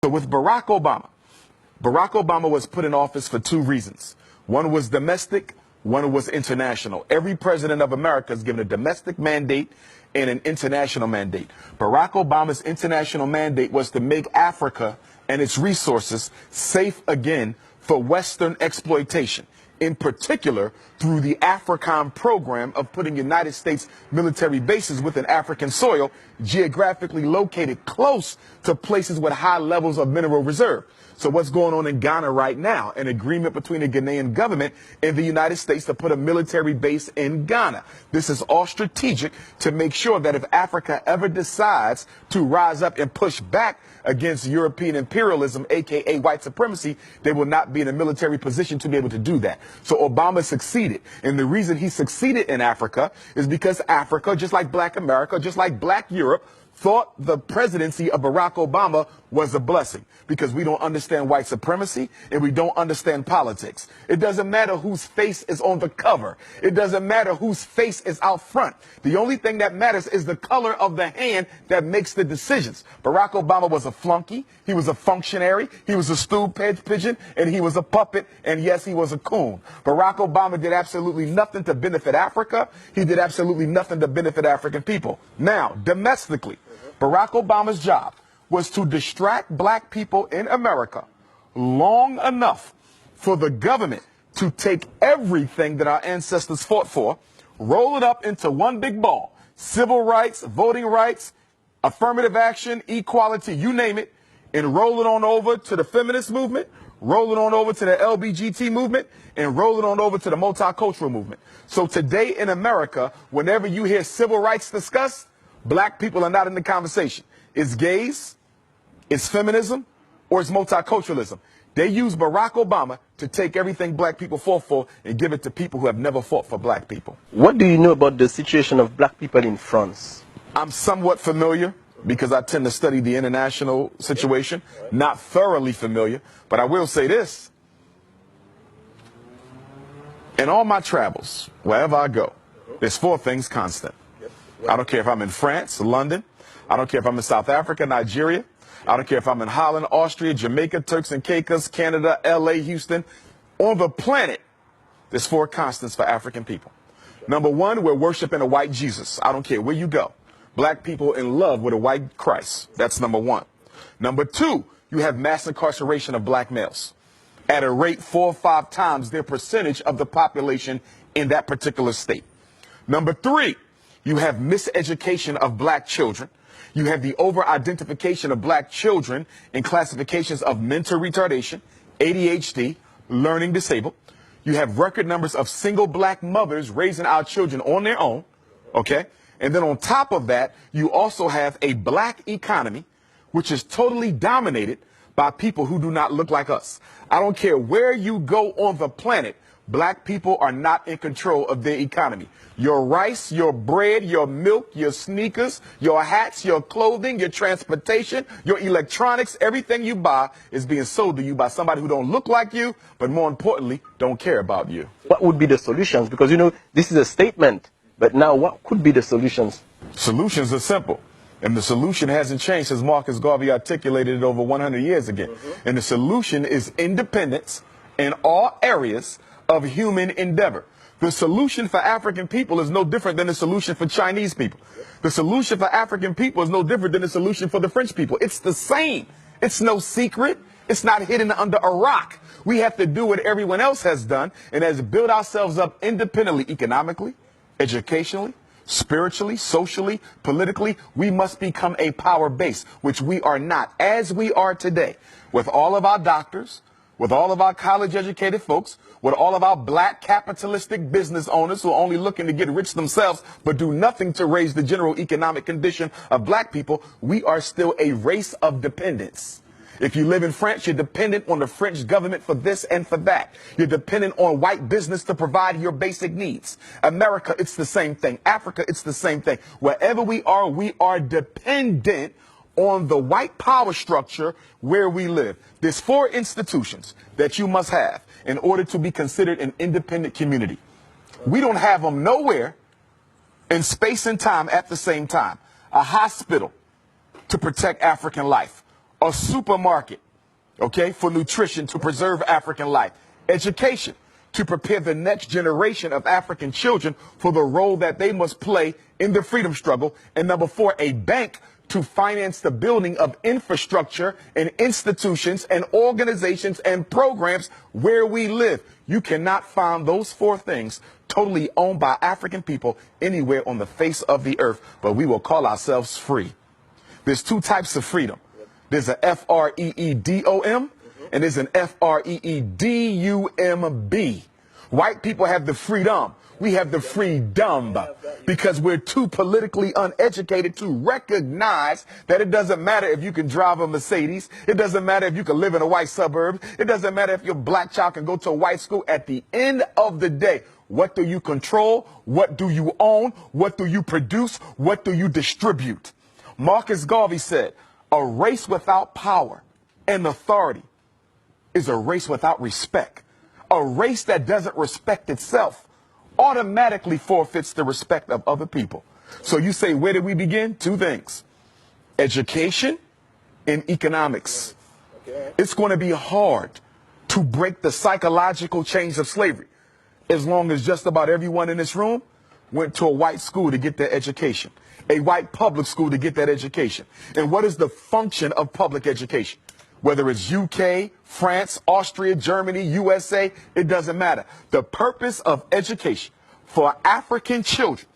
So with Barack Obama was put in office for two reasons. One was domestic, one was international. Every president of America is given a domestic mandate and an international mandate. Barack Obama's international mandate was to make Africa and its resources safe again for Western exploitation, in particular through the AFRICOM program of putting United States military bases within African soil, geographically located close to places with high levels of mineral reserve. So what's going on in Ghana right now? An agreement between the Ghanaian government and the United States to put a military base in Ghana. This is all strategic to make sure that if Africa ever decides to rise up and push back against European imperialism, aka white supremacy, they will not be in a military position to be able to do that. So Obama succeeded. And the reason he succeeded in Africa is because Africa, just like Black America, just like Black Europe, thought the presidency of Barack Obama was a blessing because we don't understand white supremacy and we don't understand politics. It doesn't matter whose face is on the cover. It doesn't matter whose face is out front. The only thing that matters is the color of the hand that makes the decisions. Barack Obama was a flunky. He was a functionary. He was a stool pigeon, and he was a puppet. And yes, he was a coon. Barack Obama did absolutely nothing to benefit Africa. He did absolutely nothing to benefit African people. Now, domestically, Barack Obama's job was to distract black people in America long enough for the government to take everything that our ancestors fought for, roll it up into one big ball: civil rights, voting rights, affirmative action, equality, you name it, and roll it on over to the feminist movement, roll it on over to the LBGT movement, and roll it on over to the multicultural movement. So today in America, whenever you hear civil rights discussed, black people are not in the conversation. It's gays, it's feminism, or it's multiculturalism. They use Barack Obama to take everything black people fought for and give it to people who have never fought for black people. What do you know about the situation of black people in France? I'm somewhat familiar because I tend to study the international situation. Not thoroughly familiar, but I will say this. In all my travels, wherever I go, there's four things constant. I don't care if I'm in France, London. I don't care if I'm in South Africa, Nigeria. I don't care if I'm in Holland, Austria, Jamaica, Turks and Caicos, Canada, LA, Houston. On the planet, there's four constants for African people. Number one, we're worshiping a white Jesus. I don't care where you go. Black people in love with a white Christ. That's number one. Number two, you have mass incarceration of black males at a rate 4 or 5 times their percentage of the population in that particular state. Number three, you have miseducation of black children. You have the over-identification of black children in classifications of mental retardation, ADHD, learning disabled. You have record numbers of single black mothers raising our children on their own, okay? And then on top of that, you also have a black economy, which is totally dominated by people who do not look like us. I don't care where you go on the planet, black people are not in control of their economy. Your rice, your bread, your milk, your sneakers, your hats, your clothing, your transportation, your electronics, everything you buy is being sold to you by somebody who don't look like you, but more importantly, don't care about you. What would be the solutions? Because, you know, this is a statement, but now what could be the solutions? Solutions are simple. And the solution hasn't changed since Marcus Garvey articulated it over 100 years ago. And the solution is independence in all areas of human endeavor. The solution for African people is no different than the solution for Chinese people. The solution for African people is no different than the solution for the French people. It's the same. It's no secret. It's not hidden under a rock. We have to do what everyone else has done, and as build ourselves up independently, economically, educationally, spiritually, socially, politically. We must become a power base, which we are not, as we are today, with all of our doctors, with all of our college-educated folks, with all of our black capitalistic business owners who are only looking to get rich themselves but do nothing to raise the general economic condition of black people. We are still a race of dependence. If you live in France, you're dependent on the French government for this and for that. You're dependent on white business to provide your basic needs. America, it's the same thing. Africa, it's the same thing. Wherever we are dependent on the white power structure where we live. There's 4 institutions that you must have in order to be considered an independent community. We don't have them nowhere in space and time at the same time. A hospital to protect African life. a supermarket, okay, for nutrition to preserve African life, education to prepare the next generation of African children for the role that they must play in the freedom struggle, and number 4, a bank to finance the building of infrastructure and institutions and organizations and programs where we live. You cannot find those 4 things totally owned by African people anywhere on the face of the earth, but we will call ourselves free. There's 2 types of freedom. There's a F-R-E-E-D-O-M, and there's an F-R-E-E-D-U-M-B. White people have the freedom. We have the freedom because we're too politically uneducated to recognize that it doesn't matter if you can drive a Mercedes. It doesn't matter if you can live in a white suburb. It doesn't matter if your black child can go to a white school. At the end of the day, what do you control? What do you own? What do you produce? What do you distribute? Marcus Garvey said, a race without power and authority is a race without respect. A race that doesn't respect itself automatically forfeits the respect of other people. So you say, where did we begin? 2 things. Education and economics. It's going to be hard to break the psychological chains of slavery as long as just about everyone in this room went to a white school to get their education, a white public school to get that education. And what is the function of public education? Whether it's UK, France, Austria, Germany, USA, it doesn't matter. The purpose of education for African children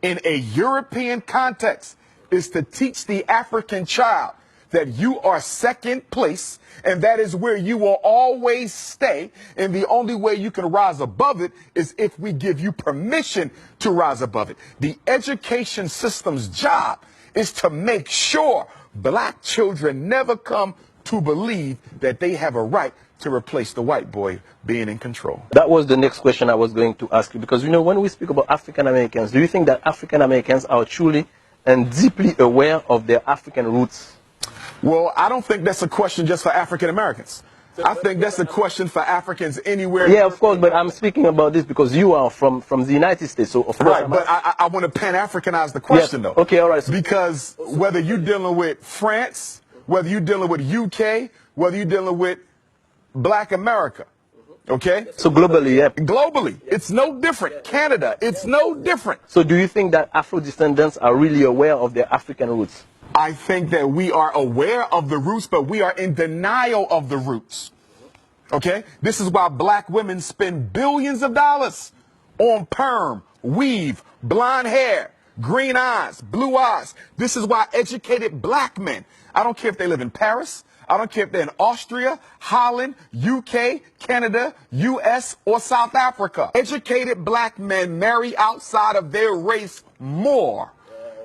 in a European context is to teach the African child that you are second place, and that is where you will always stay. And the only way you can rise above it is if we give you permission to rise above it. The education system's job is to make sure black children never come to believe that they have a right to replace the white boy being in control. That was the next question I was going to ask you, because, you know, when we speak about African Americans, do you think that African Americans are truly and deeply aware of their African roots? Well, I don't think that's a question just for African Americans. I think that's a question for Africans anywhere. Yeah, of course, but I'm speaking about this because you are from the United States, so of course. Right, but I want to Pan-Africanize the question, though. Okay, all right. Because whether you're dealing with France, whether you're dealing with UK, whether you're dealing with Black America, okay? So globally, yeah. Globally, it's no different. Canada, it's no different. So do you think that Afro descendants are really aware of their African roots? I think that we are aware of the roots, but we are in denial of the roots. Okay? This is why black women spend billions of dollars on perm, weave, blonde hair, green eyes, blue eyes. This is why educated black men, I don't care if they live in Paris, I don't care if they're in Austria, Holland, UK, Canada, US, or South Africa. Educated black men marry outside of their race more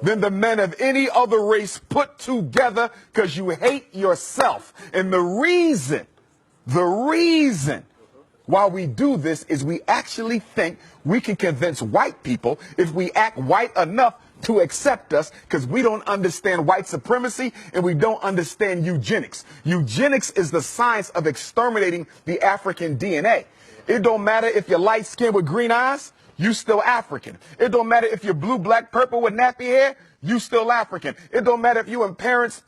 than the men of any other race put together because you hate yourself. And the reason why we do this is we actually think we can convince white people if we act white enough to accept us, because we don't understand white supremacy and we don't understand eugenics. Eugenics is the science of exterminating the African DNA. It don't matter if you're light skinned with green eyes, you still African. It don't matter if you're blue, black, purple with nappy hair, you still African. It don't matter if you in Paris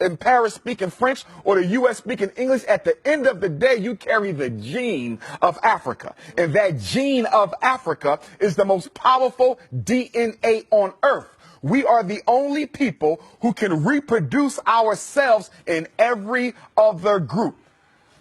speaking French or the US speaking English. At the end of the day, you carry the gene of Africa. And that gene of Africa is the most powerful DNA on earth. We are the only people who can reproduce ourselves in every other group.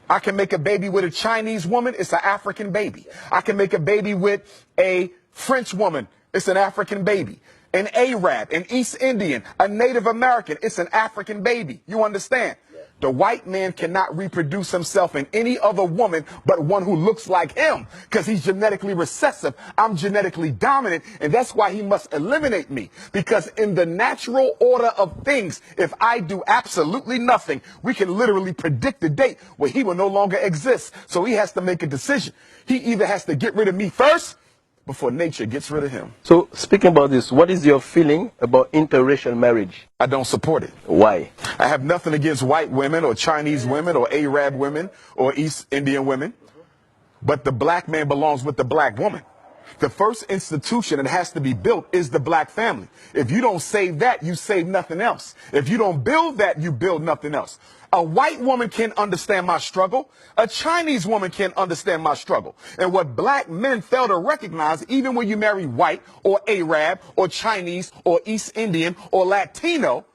I can make a baby with a Chinese woman, it's an African baby. I can make a baby with a French woman, it's an African baby. An Arab, an East Indian, a Native American, it's an African baby. You understand? The white man cannot reproduce himself in any other woman but one who looks like him, because he's genetically recessive. I'm genetically dominant, and that's why he must eliminate me. Because in the natural order of things, if I do absolutely nothing, we can literally predict the date where he will no longer exist. So he has to make a decision. He either has to get rid of me first before nature gets rid of him. So speaking about this, what is your feeling about interracial marriage? I don't support it. Why? I have nothing against white women or Chinese women or Arab women or East Indian women, but the black man belongs with the black woman. The first institution that has to be built is the black family. If you don't save that, you save nothing else. If you don't build that, you build nothing else. A white woman can understand my struggle. A Chinese woman can understand my struggle. And what black men fail to recognize, even when you marry white or Arab or Chinese or East Indian or Latino,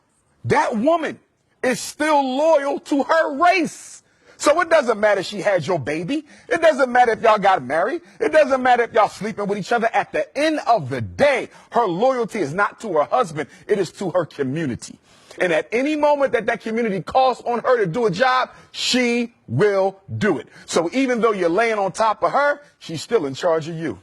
that woman is still loyal to her race. So it doesn't matter if she had your baby. It doesn't matter if y'all got married. It doesn't matter if y'all sleeping with each other. At the end of the day, her loyalty is not to her husband. It is to her community. And at any moment that that community calls on her to do a job, she will do it. So even though you're laying on top of her, she's still in charge of you.